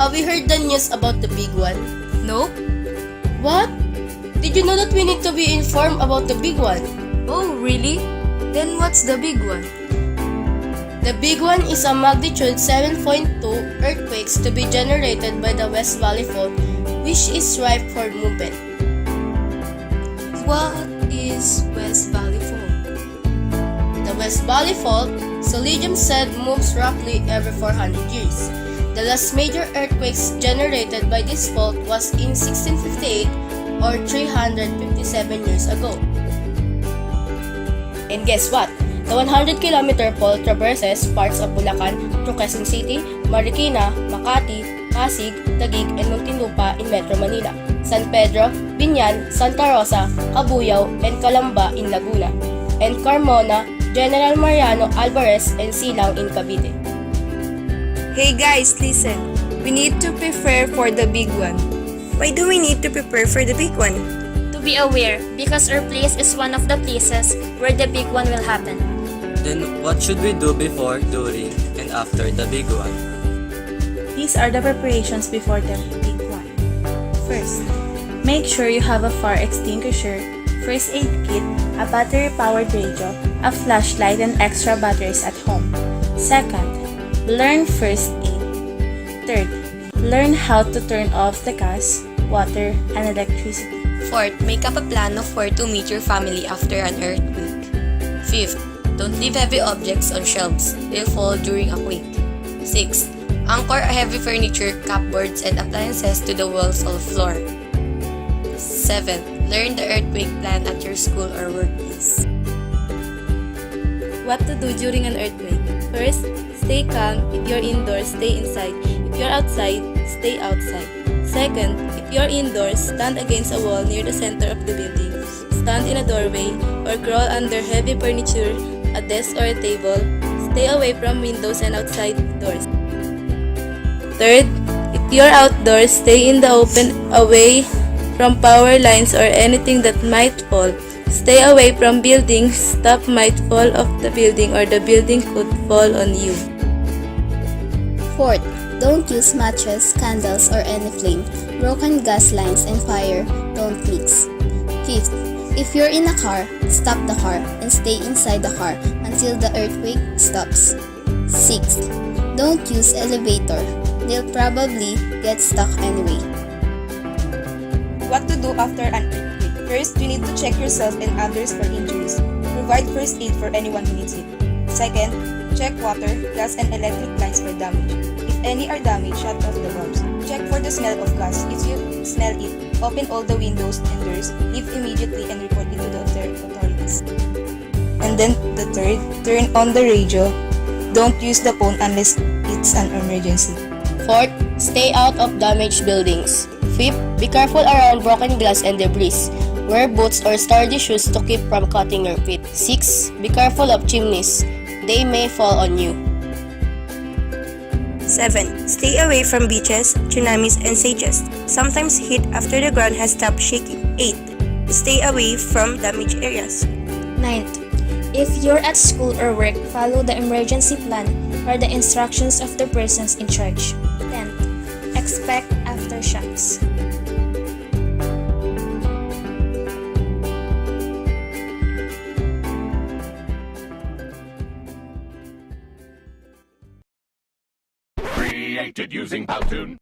Have you heard the news about the big one? Nope. What? Did you know that we need to be informed about the big one? Oh, really? Then what's the big one? The big one is a magnitude 7.2 earthquakes to be generated by the West Valley Fault, which is ripe for movement. What is West Valley Fault? The West Valley Fault, Solidium said, moves roughly every 400 years. The last major earthquakes generated by this fault was in 1658 or 357 years ago. And guess what? The 100-kilometer fault traverses parts of Bulacan through Quezon City, Marikina, Makati, Pasig, Taguig, and Muntinlupa in Metro Manila, San Pedro, Biñan, Santa Rosa, Cabuyao, and Calamba in Laguna, and Carmona, General Mariano Alvarez, and Silang in Cavite. Hey guys, listen. We need to prepare for the big one. Why do we need to prepare for the big one? To be aware, because our place is one of the places where the big one will happen. Then what should we do before, during, and after the big one? These are the preparations before the big one. First, make sure you have a fire extinguisher, first aid kit, a battery-powered radio, a flashlight, and extra batteries at home. Second, learn first aid. Third, learn how to turn off the gas, water, and electricity. Fourth, make up a plan of where to meet your family after an earthquake. Fifth, don't leave heavy objects on shelves. They'll fall during a quake. Sixth, anchor heavy furniture, cupboards, and appliances to the walls or floor. Seventh, learn the earthquake plan at your school or workplace. What to do during an earthquake? First, stay calm. If you're indoors, stay inside. If you're outside, stay outside. Second, if you're indoors, stand against a wall near the center of the building. Stand in a doorway or crawl under heavy furniture, a desk or a table. Stay away from windows and outside doors. Third, if you're outdoors, stay in the open away from power lines or anything that might fall. Stay away from buildings. Stuff might fall off the building or the building could fall on you. Fourth, don't use matches, candles, or any flame. Broken gas lines and fire don't mix. Fifth, if you're in a car, stop the car and stay inside the car until the earthquake stops. Sixth, don't use elevator. They'll probably get stuck anyway. What to do after an earthquake? First, you need to check yourself and others for injuries. Provide first aid for anyone who needs it. Second, check water, gas, and electric lines for damage. If any are damaged, shut off the bulbs. Check for the smell of gas. If you smell it, open all the windows and doors, leave immediately and report it to the authorities. And then the third, turn on the radio. Don't use the phone unless it's an emergency. Fourth, stay out of damaged buildings. Fifth, be careful around broken glass and debris. Wear boots or sturdy shoes to keep from cutting your feet. Sixth, be careful of chimneys. They may fall on you. 7. Stay away from beaches, tsunamis, and sages. Sometimes hit after the ground has stopped shaking. 8. Stay away from damaged areas. 9th, if you're at school or work, follow the emergency plan or the instructions of the persons in charge. 10th, expect aftershocks. Created using Powtoon.